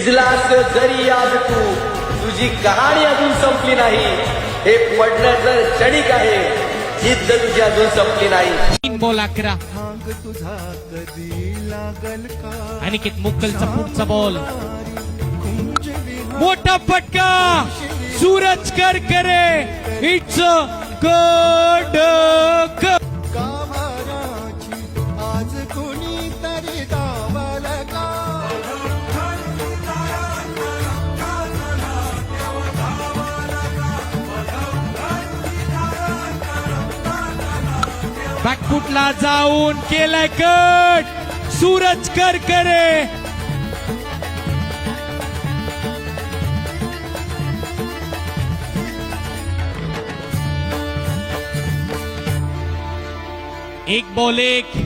भिजलास जरी आज तू, तुझी कहाणी अजून संपली नाही. हे पडणं जर क्षणिक आहे, जिद्द तुझी अजून संपली नाही. 3 बॉल 11. अनिकेत मुक्कलचा पुढचा बॉल, मोठा फटका, सूरज करकरे. It's good. आज कोणी तरी डावल का. बॅकफुटला जाऊन केलाय कट, सूरज करकरे. एक बॉल 1.